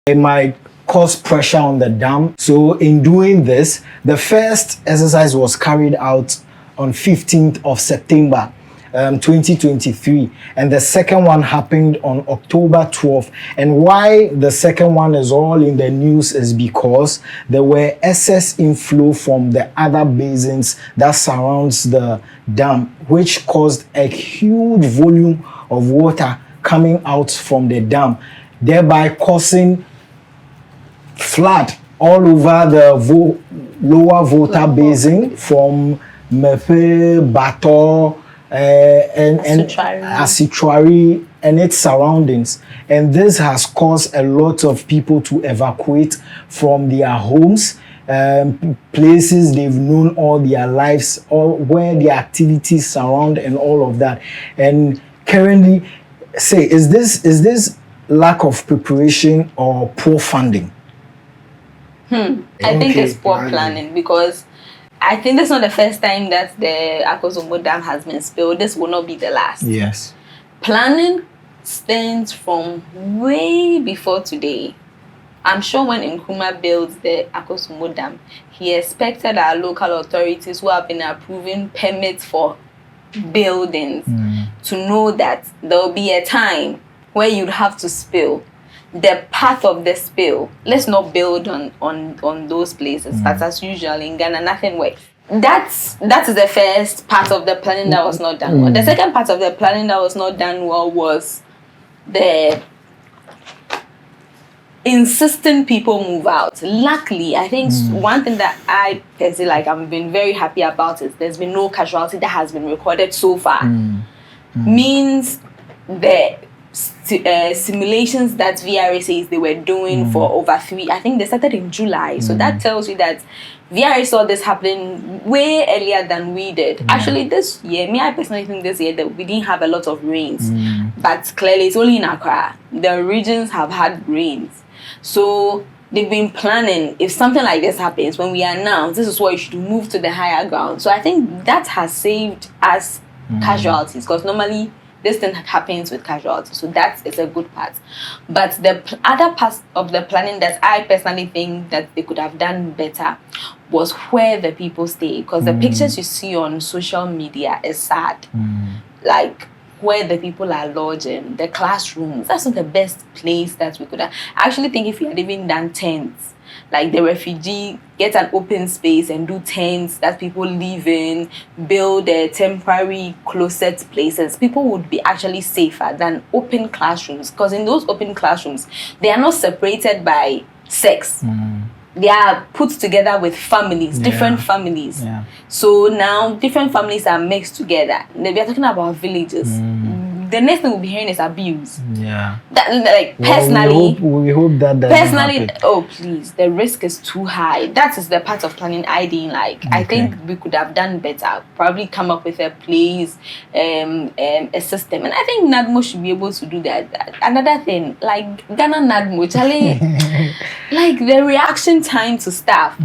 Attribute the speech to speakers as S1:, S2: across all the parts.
S1: It might cause pressure on the dam. So in doing this, the first exercise was carried out on 15th of September 2023, and the second one happened on October 12th. And why the second one is all in the news is because there were excess inflow from the other basins that surrounds the dam, which caused a huge volume of water coming out from the dam, thereby causing flood all over the lower Volta basin from Mepe, Bato, and Asitwari and its surroundings. And this has caused a lot of people to evacuate from their homes, places they've known all their lives, or where their activities surround and all of that. And currently, is this lack of preparation or poor funding?
S2: I think it's poor planning, because I think this is not the first time that the Akosombo Dam has been spilled. This will not be the last.
S1: Yes.
S2: Planning stems from way before today. I'm sure when Nkrumah built the Akosombo Dam, he expected our local authorities who have been approving permits for buildings to know that there will be a time where you'd have to spill. The path of the spill, let's not build on those places. But as usual in Ghana, nothing works. That is the first part of the planning that was not done well. The second part of the planning that was not done well was the insisting people move out. Luckily, I think one thing that I personally I've been very happy about is there's been no casualty that has been recorded so far. Means the simulations that VRA says they were doing for over I think they started in July. So that tells you that VRA saw this happening way earlier than we did. Actually, this year, I personally think this year that we didn't have a lot of rains. But clearly, it's only in Accra. The regions have had rains. So they've been planning, if something like this happens, when we announce, this is what you should move to the higher ground. So I think that has saved us casualties, because normally this thing happens with casualties, so that is a good part. But the other part of the planning that I personally think that they could have done better was where the people stay, because the pictures you see on social media is sad. Like where the people are lodging, the classrooms, that's not the best place that we could have. I actually think if we had even done tents, like the refugee, get an open space and do tents that people live in, build temporary closet places, people would be actually safer than open classrooms. Because in those open classrooms, they are not separated by sex. They are put together with families, different families. So now different families are mixed together. We are talking about villages. The next thing we'll be hearing is abuse. Personally,
S1: we hope that
S2: personally, oh please, the risk is too high. That is the part of planning I didn't like. I think we could have done better. Probably come up with a place, a system, and I think NADMO should be able to do that. Another thing, like Ghana NADMO, Charlie, like the reaction time to staff,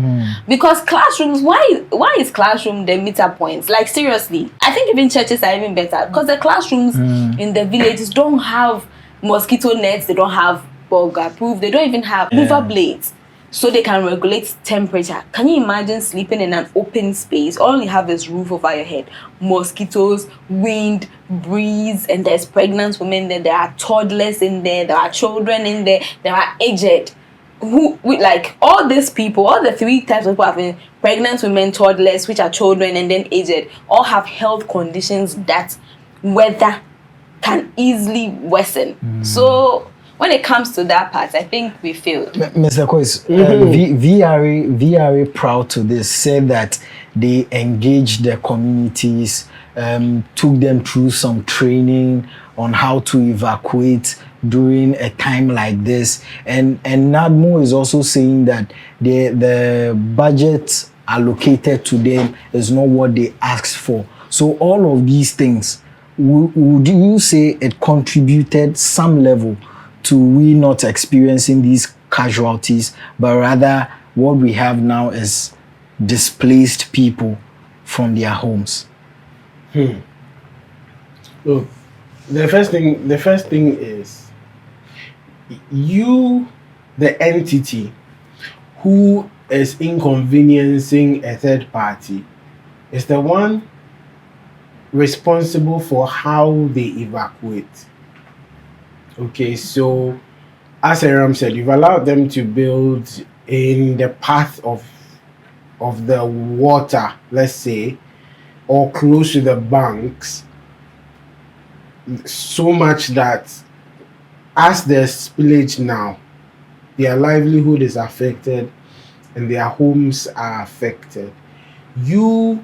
S2: because classrooms. Why is classroom the meter points? Like seriously, I think even churches are even better, because the classrooms in the villages don't have mosquito nets, they don't have burglar proof, they don't even have mover blades, so they can regulate temperature. Can you imagine sleeping in an open space? All you have is roof over your head, mosquitoes, wind, breeze, and there's pregnant women there are toddlers in there are children in there are aged. Like all these people, all the three types of people have been pregnant women, toddlers, which are children, and then aged, all have health conditions that weather can easily worsen. So when it comes to that part, I think we failed.
S1: Mr. Kois, VRA proud to this, said that they engaged the communities, took them through some training on how to evacuate during a time like this. And NADMO is also saying that the budget allocated to them is not what they asked for. So all of these things, would you say it contributed some level to we not experiencing these casualties, but rather what we have now is displaced people from their homes?
S3: Look, the first thing is you the entity who is inconveniencing a third party is the one responsible for how they evacuate. Okay, so as Aram said, you've allowed them to build in the path of the water, let's say, or close to the banks, so much that as there's spillage now, their livelihood is affected and their homes are affected. You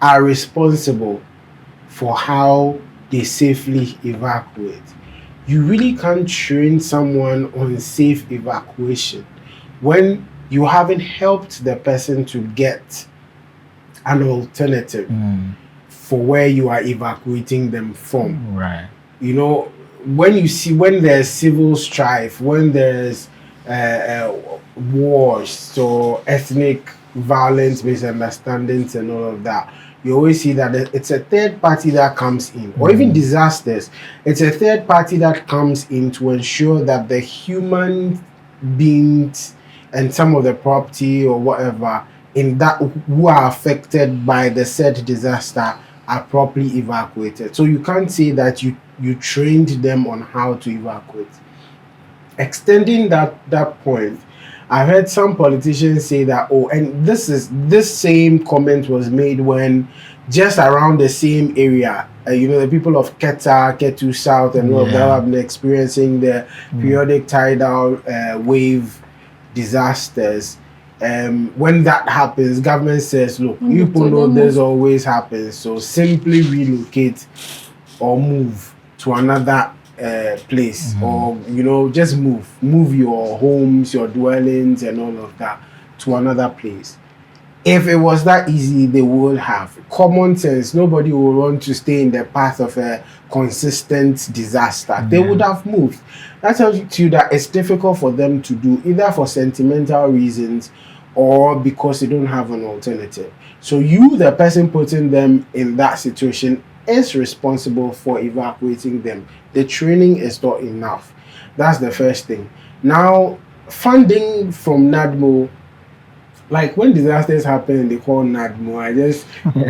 S3: are responsible for how they safely evacuate. You really can't train someone on safe evacuation when you haven't helped the person to get an alternative for where you are evacuating them from.
S1: Right.
S3: You know, when there's civil strife, when there's wars or ethnic violence, misunderstandings and all of that, you always see that it's a third party that comes in, or even disasters, it's a third party that comes in to ensure that the human beings and some of the property or whatever in that who are affected by the said disaster are properly evacuated. So you can't say that you trained them on how to evacuate. Extending that point, I've heard some politicians say that, oh, and this same comment was made when just around the same area, the people of Ketu South and all of that have been experiencing the periodic tidal wave disasters. When that happens, government says, look, you people know this always happens, so simply relocate or move to another place, or just move your homes, your dwellings and all of that to another place. If it was that easy, they would have common sense. Nobody would want to stay in the path of a consistent disaster. They would have moved. That tells you that it's difficult for them to do, either for sentimental reasons or because they don't have an alternative. So you, the person putting them in that situation, is responsible for evacuating them. The training is not enough. That's the first thing. Now, funding from NADMO, like when disasters happen, they call NADMO. I just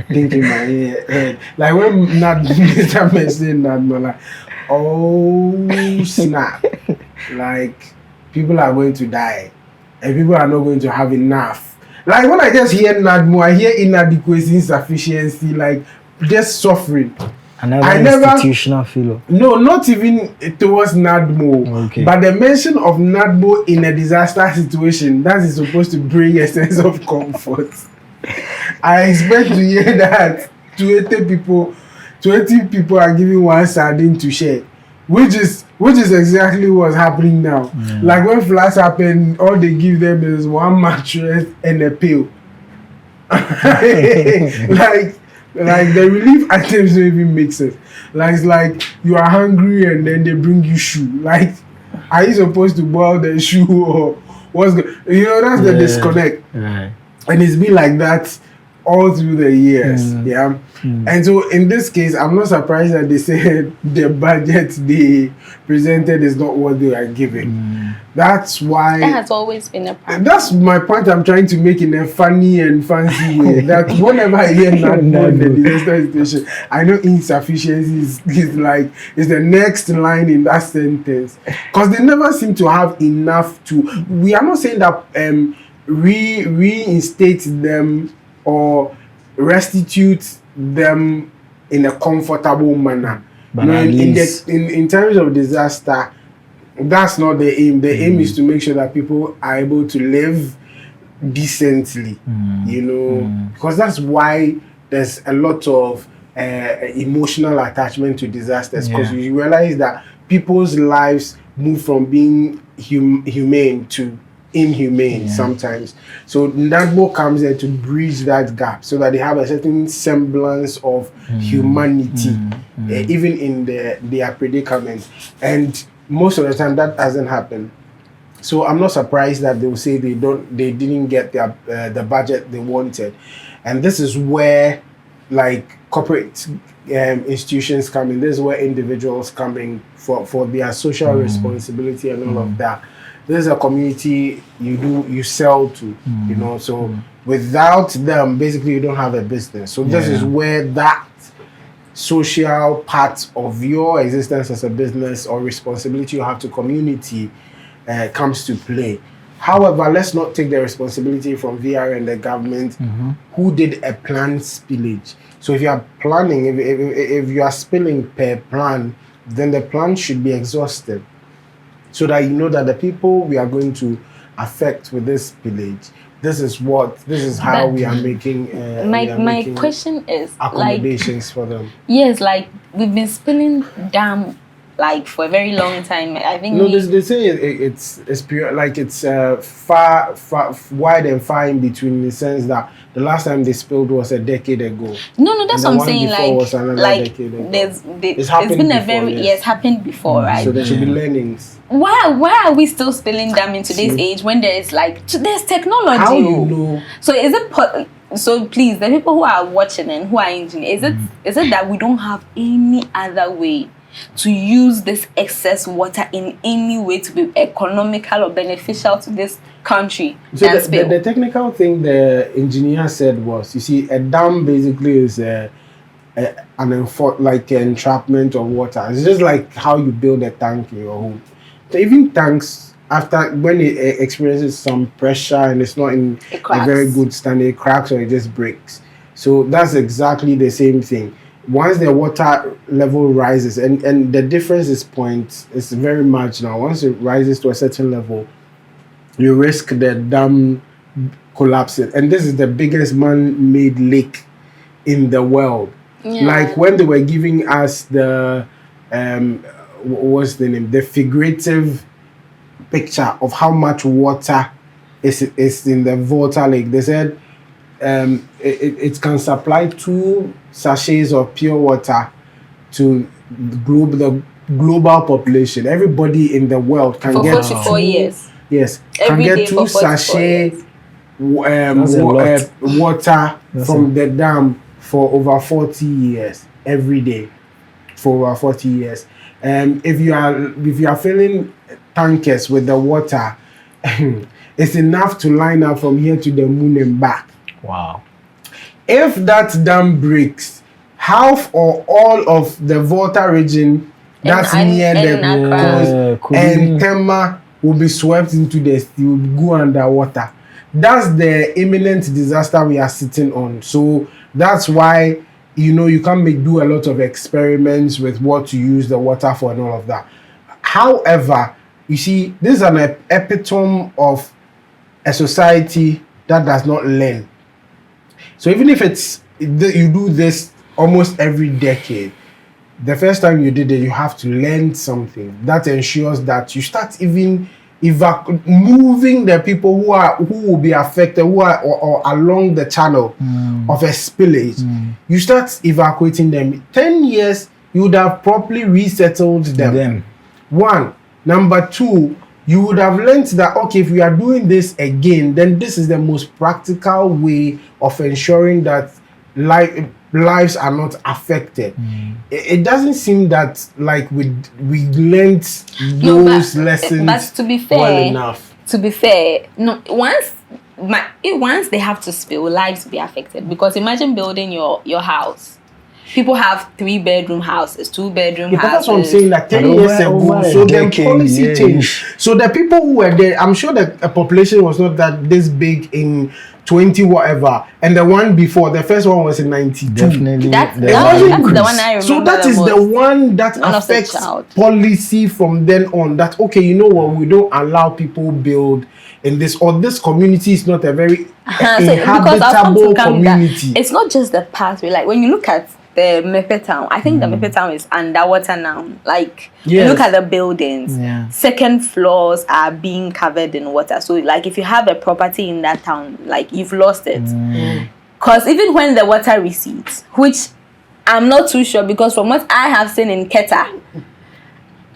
S3: think in my head, like when NADMO mentioned NADMO, like, oh snap, like people are going to die and people are not going to have enough. Like when I just hear NADMO, I hear inadequacy, insufficiency, like just suffering.
S1: Another institutional failure.
S3: No, not even towards NADMO.
S1: Okay.
S3: But the mention of NADMO in a disaster situation, that is supposed to bring a sense of comfort. I expect to hear that 20 people are giving one sardine to share, which is exactly what's happening now. Like when floods happen, all they give them is one mattress and a pill. Like the relief items don't even make sense. Like it's like you are hungry and then they bring you shoe. Like, are you supposed to boil the shoe or what's good? That's the disconnect.
S1: Right.
S3: And it's been like that all through the years. And so in this case, I'm not surprised that they said the budget they presented is not what they are giving. That's why
S2: that has always been a problem.
S3: That's my point I'm trying to make in a funny and fancy way. That whenever I hear NADMO in the disaster situation, I know insufficiency is the next line in that sentence. Because they never seem to have enough to. We are not saying that reinstate them or restitute them in a comfortable manner.
S1: But
S3: in terms of disaster, that's not the aim. The aim is to make sure that people are able to live decently, because that's why there's a lot of emotional attachment to disasters, because you realize that people's lives move from being humane to inhumane sometimes. So NADMO comes there to bridge that gap so that they have a certain semblance of humanity, even in their predicament. And most of the time that doesn't happen. So I'm not surprised that they will say they didn't get the budget they wanted. And this is where like corporate institutions come in. This is where individuals come in for their social responsibility and all of that. This is a community you sell to, you know. So without them, basically, you don't have a business. So this is where that social part of your existence as a business or responsibility you have to community comes to play. However, let's not take the responsibility from VR and the government who did a planned spillage. So if you are planning, if you are spilling per plan, then the plan should be exhausted, so that you know that the people we are going to affect with this spillage, this is how we are making
S2: my question is
S3: accommodations for them.
S2: Yes, like we've been spilling dam like for a very long time. I think
S3: they say it's pure, like it's far wide and far in between, in the sense that the last time they spilled was a decade ago.
S2: No, that's what I'm saying. Like it's been a very it's happened before, right?
S3: So there should be learnings.
S2: Why are we still spilling dam in today's age when there is there's technology?
S3: How you know?
S2: So is it so please, the people who are watching and who are engineers, is it that we don't have any other way to use this excess water in any way to be economical or beneficial to this country?
S3: So the technical thing the engineer said was, you see, a dam basically is an entrapment of water. It's just like how you build a tank in your home. So even tanks, after when it experiences some pressure and it's not in a very good standing, it cracks or it just breaks. So that's exactly the same thing. Once the water level rises, and the difference is it's very marginal. Once it rises to a certain level, you risk the dam collapsing. And this is the biggest man-made lake in the world. Like when they were giving us the what's the name? The figurative picture of how much water is in the Volta Lake. They said it can supply 2 sachets of pure water to the global population. Everybody in the world can get
S2: 44 years.
S3: Yes,
S2: Every
S3: can
S2: day
S3: get 2 sachets water from the dam for over 40 years every day, for over 40 years. If you are filling tankers with the water, it's enough to line up from here to the moon and back.
S1: Wow.
S3: If that dam breaks, half or all of the Volta region that's near the coast and Tema will be swept into the sea, will go underwater. That's the imminent disaster we are sitting on. So that's why, you can't do a lot of experiments with what to use the water for and all of that. However, you see, this is an epitome of a society that does not learn. So even if you do this almost every decade, the first time you did it, you have to learn something that ensures that you start even moving the people who will be affected, who are or along the channel of a spillage. You start evacuating them. 10 years, you would have properly resettled them. One. Number two, you would have learned that, okay, if we are doing this again, then this is the most practical way of ensuring that lives are not affected. It doesn't seem that like we learned those lessons
S2: but to be fair,
S3: well enough.
S2: To be fair, no, once they have to spill, lives will be affected. Because imagine building your house. People have 3-bedroom houses, 2-bedroom houses.
S3: That's what I'm saying. Like 10 years ago, so the policy changed. So the people who were there, I'm sure the population was not that this big in 20 whatever, and the one before, the first one was in 92.
S1: Definitely,
S2: that's the one I remember.
S3: So that is the one that affects policy from then on. That okay, we don't allow people build in this, or this community is not a very inhabitable community.
S2: It's not just the pathway. Like when you look at the Mepe town, I think the Mepe town is underwater now. Like you look at the buildings, second floors are being covered in water. So like if you have a property in that town, like you've lost it. Because even when the water recedes, which I'm not too sure, because from what I have seen in Keta,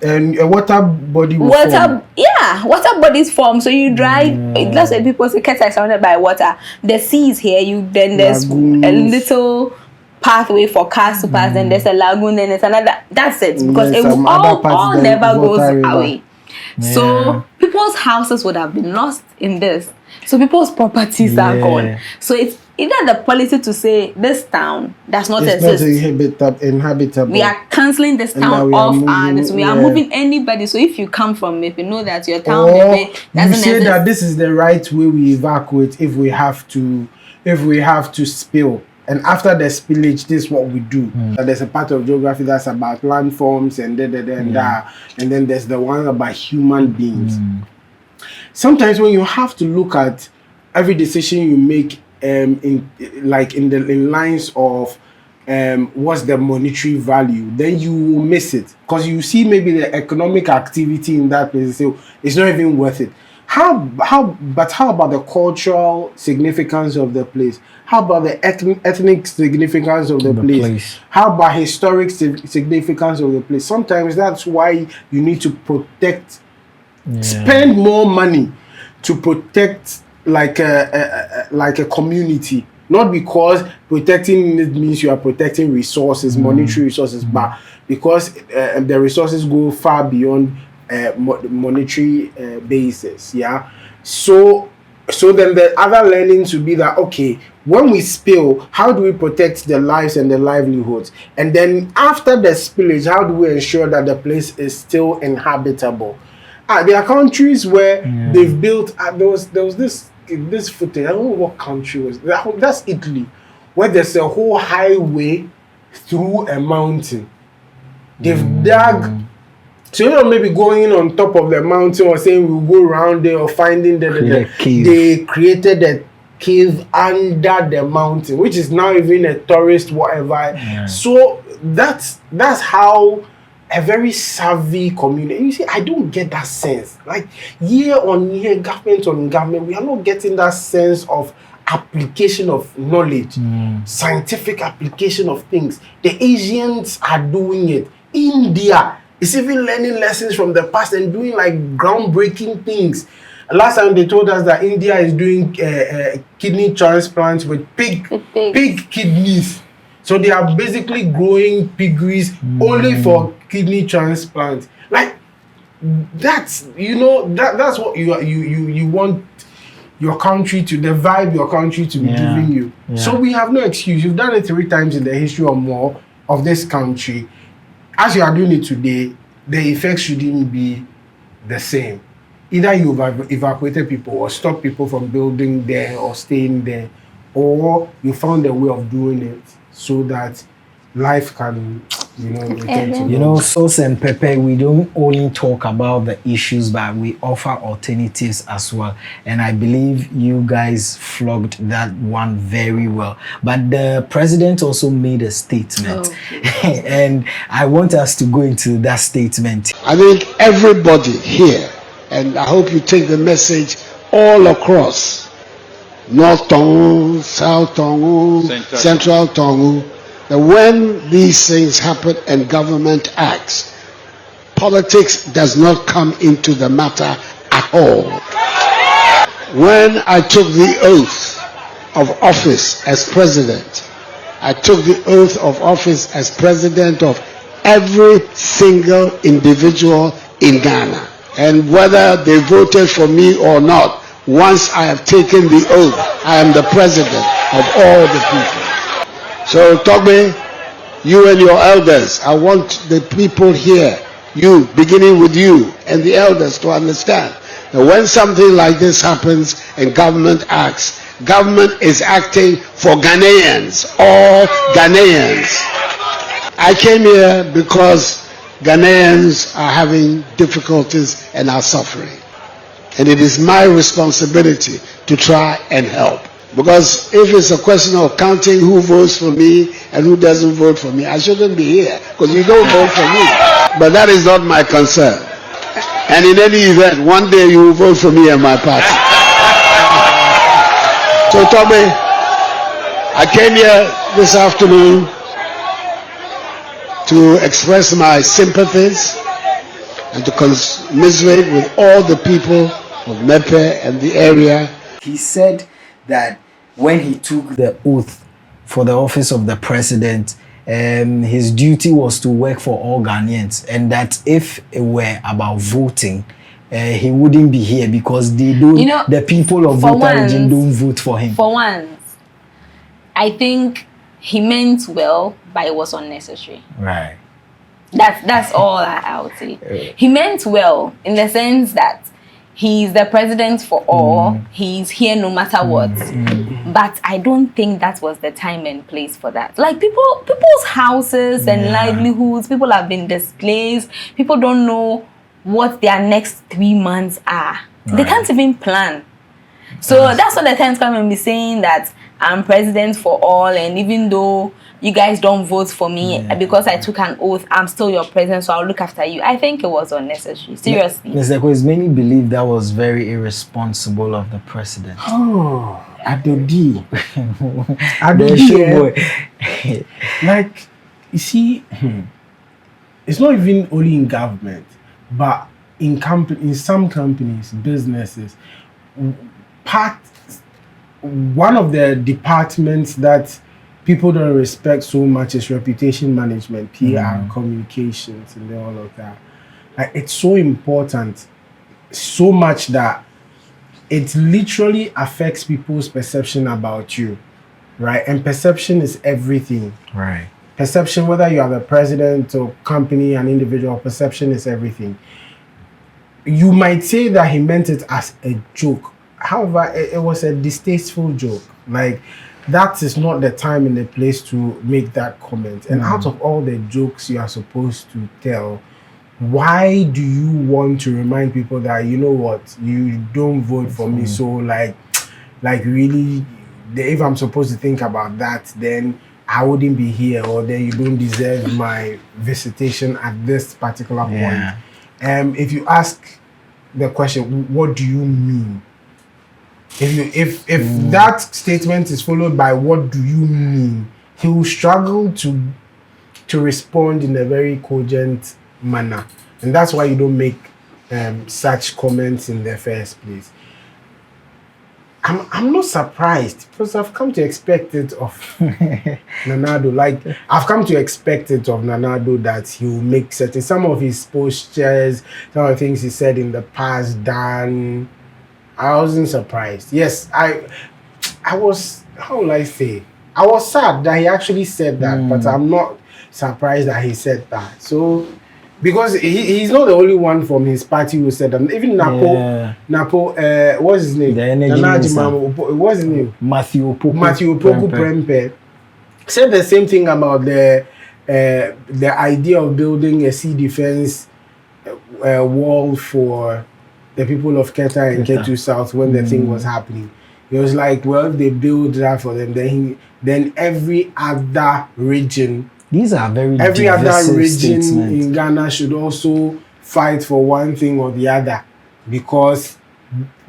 S3: and a water body will form.
S2: Water bodies form. So you drive. That's why people say Keta is surrounded by water. The sea is here. There's a little pathway for cars to pass, then there's a lagoon, then there's another. That's it, because
S3: There's
S2: it
S3: some
S2: will
S3: other parts,
S2: all
S3: then
S2: never
S3: Volta
S2: goes
S3: River.
S2: away. So people's houses would have been lost in this. So people's properties are gone. So it's either the policy to say this town does not exist.
S3: Not inhabitable.
S2: We are cancelling this
S3: And
S2: town
S3: now we are
S2: off,
S3: moving,
S2: and we are moving anybody. So if you come from Mepe, know that your town
S3: Or
S2: Mepe
S3: you
S2: doesn't
S3: say
S2: exist.
S3: that this is the right way we evacuate if we have to spill. And after the spillage, this is what we do. There's a part of geography that's about landforms and and then there's the one about human beings. Sometimes when you have to look at every decision you make in lines of what's the monetary value, then you will miss it, because you see maybe the economic activity in that place, so it's not even worth it. How about the cultural significance of the place? How about the ethnic significance of the place? How about historic significance of the place? Sometimes that's why you need to protect, spend more money to protect like a community. Not because protecting it means you are protecting resources, monetary resources, but because the resources go far beyond monetary basis. So then the other learnings would be that, okay, when we spill, how do we protect the lives and the livelihoods? And then after the spillage, how do we ensure that the place is still inhabitable? There are countries where they've built. There was this footage. I don't know what country was. That's Italy, where there's a whole highway through a mountain. They've dug. So you're not maybe going on top of the mountain or saying we'll go around there or finding they created a cave under the mountain, which is now even a tourist whatever. So that's how a very savvy community. You see, I don't get that sense. Like year on year, government on government, we are not getting that sense of application of knowledge, scientific application of things. The Asians are doing it. India is even learning lessons from the past and doing like groundbreaking things. Last time they told us that India is doing kidney transplants with pig kidneys. So they are basically growing piggeries only for kidney transplants. Like that's that's what you want your country to, the vibe your country to be giving you. So we have no excuse. You've done it 3 times in the history or more of this country. As you are doing it today, the effects shouldn't be the same. Either you've evacuated people or stopped people from building there or staying there, or you found a way of doing it so that life can, return to normal.
S1: Sauce and Pepper, we don't only talk about the issues, but we offer alternatives as well. And I believe you guys flogged that one very well. But the president also made a statement. And I want us to go into that statement.
S4: I think everybody here, and I hope you take the message all across, North Tongu, South Tongu, Central Tongu, that when these things happen and government acts, politics does not come into the matter at all. When I took the oath of office as president, I took the oath of office as president of every single individual in Ghana. And whether they voted for me or not, once I have taken the oath, I am the president of all the people. So, Tobe, you and your elders, I want the people here, you, beginning with you and the elders, to understand that when something like this happens and government acts, government is acting for Ghanaians, all Ghanaians. I came here because Ghanaians are having difficulties and are suffering. And it is my responsibility to try and help. Because if it's a question of counting who votes for me and who doesn't vote for me, I shouldn't be here, because you don't vote for me. But that is not my concern. And in any event, one day you will vote for me and my party. So Tommy, I came here this afternoon to express my sympathies and to commiserate with all the people of Mepe and the area.
S1: He said that when he took the oath for the office of the president, his duty was to work for all Ghanaians, and that if it were about voting, he wouldn't be here because they don't. The people of Volta region don't vote for him.
S2: For once, I think he meant well, but it was unnecessary.
S1: Right.
S2: That's all I would say. He meant well in the sense that he's the president for all. He's here no matter what. But I don't think that was the time and place for that. Like people's houses and livelihoods, people have been displaced. People don't know what their next 3 months are. Right. They can't even plan. So that's what the times come and be saying that I'm president for all, and even though you guys don't vote for me because I took an oath, I'm still your president, so I'll look after you. I think it was unnecessary. Seriously.
S1: Mr. Kwes, many believe that was very irresponsible of the president.
S3: Oh, Adodi. Like, you see, it's not even only in government, but in some companies, businesses, one of the departments that people don't respect so much is reputation management, PR, communications, and all of that. Like, it's so important, so much that it literally affects people's perception about you, right? And perception is everything.
S1: Right.
S3: Perception, whether you are the president or company, an individual, perception is everything. You might say that he meant it as a joke. However, it was a distasteful joke. Like, that is not the time and the place to make that comment. And out of all the jokes you are supposed to tell, why do you want to remind people that, you know what, you don't vote for me? So like really, if I'm supposed to think about that, then I wouldn't be here, or then you don't deserve my visitation at this particular point. If you ask the question, what do you mean? If that statement is followed by what do you mean, he will struggle to respond in a very cogent manner, and that's why you don't make such comments in the first place. I'm not surprised, because I've come to expect it of Nanado. Like, I've come to expect it of Nanado that he will make some of his postures, some of the things he said in the past done. I wasn't surprised. Yes, I was, how will I say? I was sad that he actually said that, but I'm not surprised that he said that. So, because he's not the only one from his party who said that. Even Napo, what's his name? What's his name?
S1: Matthew
S3: Opoku Prempeh said the same thing about the idea of building a sea defense wall for the people of Keta and Ketu South when the thing was happening. It was like, well, if they build that for them, then every other region, every other region in Ghana should also fight for one thing or the other, because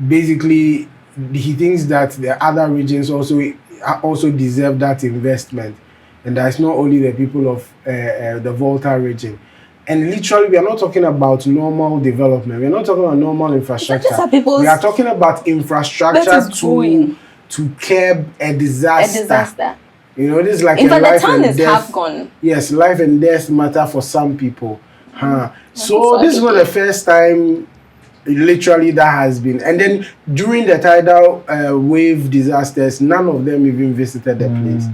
S3: basically he thinks that the other regions also deserve that investment, and that's not only the people of the Volta region. And literally, we are not talking about normal development. We are not talking about normal infrastructure. We are talking about infrastructure to curb a disaster. You know, this is like
S2: in fact, the town is half gone.
S3: Yes, life and death matter for some people. So this is not the first time literally that has been. And then during the tidal wave disasters, none of them even visited the place.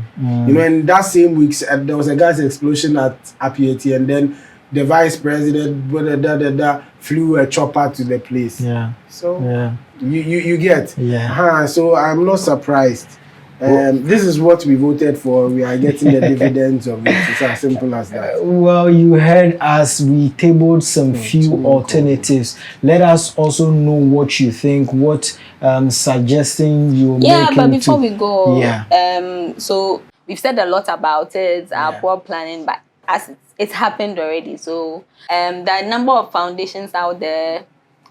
S3: You know, in that same week, there was a gas explosion at Apieti, and then the vice president flew a chopper to the place. So you get. So I'm not surprised. This is what we voted for. We are getting the dividends of it. It's as simple as that.
S1: Well, you heard us. We tabled some few alternatives. Let us also know what you think. What suggesting you're making.
S2: Yeah, but before we go, so we've said a lot about it, our poor planning, but as it's happened already. So there are a number of foundations out there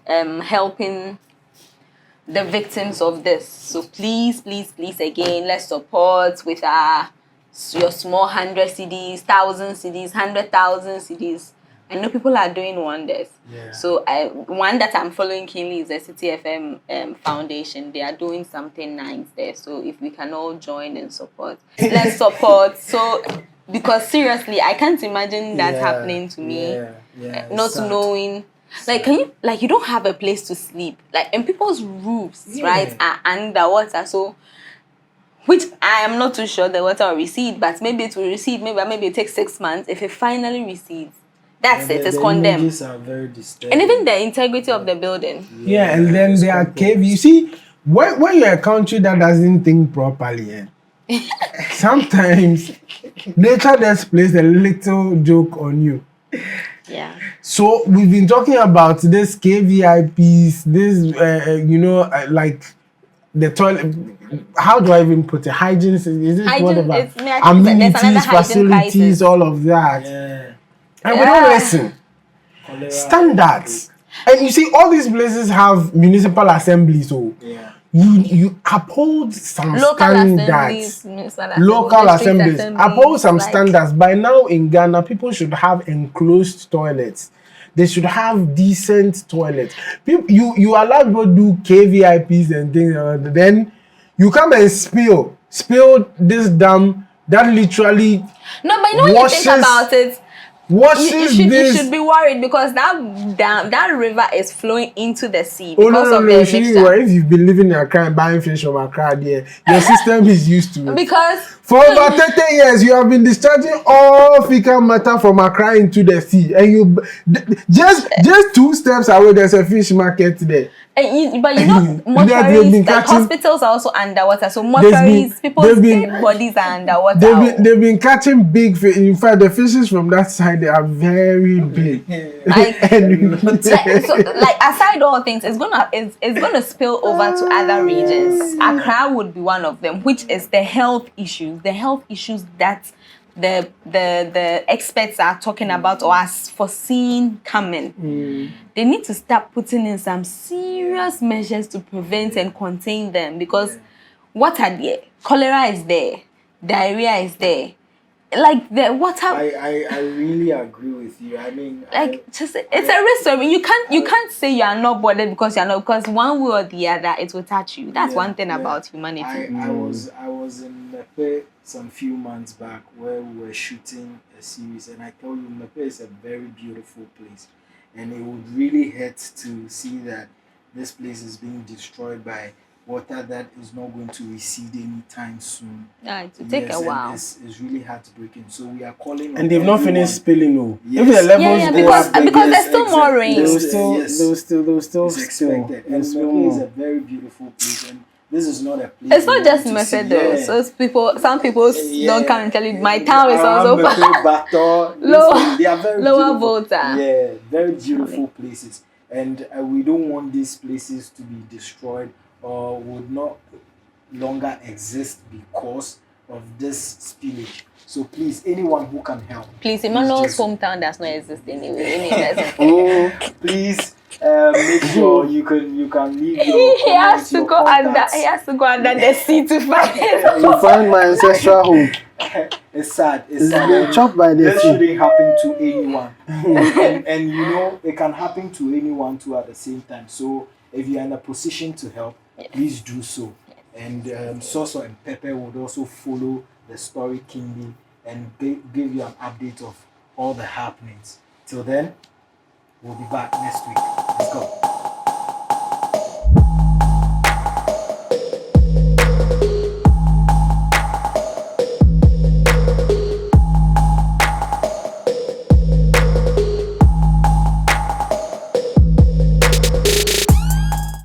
S2: helping the victims of this. So please, again, let's support with your small 100 cedis, 1,000 cedis, 100,000 cedis. I know people are doing wonders.
S3: Yeah.
S2: So one that I'm following keenly is the City FM Foundation. They are doing something nice there. So if we can all join and support, let's support. So because seriously, I can't imagine that happening to me. Not knowing. Like, you don't have a place to sleep. Like, and people's roofs, right, are underwater. So, which I am not too sure the water will recede, but maybe it will recede. Maybe it takes 6 months. If it finally recedes, that's it. It's condemned.
S1: Images are very disturbing.
S2: And even the integrity of the building.
S3: Yeah, and then there are caves. You see, when you're a country that doesn't think properly, sometimes nature just plays a little joke on you.
S2: Yeah.
S3: So we've been talking about this KVIPs, this like the toilet. How do I even put it? Hygiene is it whatever? Amenities, facilities, all of that.
S1: Yeah.
S3: And we don't listen. Standards. And you see, all these places have municipal assemblies, so you uphold some standards. Local assemblies uphold some standards. By now in Ghana, people should have enclosed toilets. They should have decent toilets. You allow people to do KVIPs and things, then you come and spill this dam that literally
S2: No, but you know when you think about it, you should be worried because that river is flowing into the sea because of the mixture.
S3: If you've been living in Accra and buying fish from Accra, your system is used to it.
S2: Because
S3: for over 30 years, you have been discharging all fecal matter from Accra into the sea, and you just 2 steps away, there's a fish market there.
S2: But you know, mortuaries, like hospitals are also underwater. So mortuaries, people's dead bodies are underwater.
S3: They've been catching big fish. In fact, the fishes from that side, they are very big.
S2: Like aside all things, it's gonna spill over to other regions. Accra would be one of them, which is the health issues. The health issues that the experts are talking about or are foreseen coming. They need to start putting in some serious measures to prevent and contain them, because what are there? Cholera is there, diarrhea is there. Like the water.
S1: I really agree with you. I mean,
S2: it's a risk. I mean, you can't say you are not bothered because you are not, because one way or the other it will touch you. That's one thing about humanity.
S1: I was in Mepe some few months back where we were shooting a series, and I tell you, Mepe is a very beautiful place, and it would really hurt to see that this place is being destroyed by water that is not going to recede anytime soon.
S2: It will take a while.
S1: It's really heartbreaking. So we are calling on
S3: and they've not finished spilling. No.
S1: Yes.
S3: If the levels go up,
S2: because there's still more rain.
S3: They will still
S1: expected. And Mepe is a very beautiful place, and this is not a place.
S2: It's not just Mepe though. So some people don't come and tell you. My town is also
S1: they are very
S2: Lower Volta.
S1: Yeah, very beautiful places, and we don't want these places to be destroyed or would not longer exist because of this spillage. So please, anyone who can help.
S2: Please, Emmanuel's hometown does not exist anyway.
S1: Please make sure you can leave your
S2: he has to go under the sea to find it.
S3: You find my ancestral home.
S1: It's sad.
S3: It's been chopped by the
S1: This
S3: sea.
S1: shouldn't happen to anyone. and you know, it can happen to anyone too at the same time. So if you're in a position to help, please do so. And Soso and Pepe would also follow the story keenly and give you an update of all the happenings. Till then, we'll be back next week. Let's go.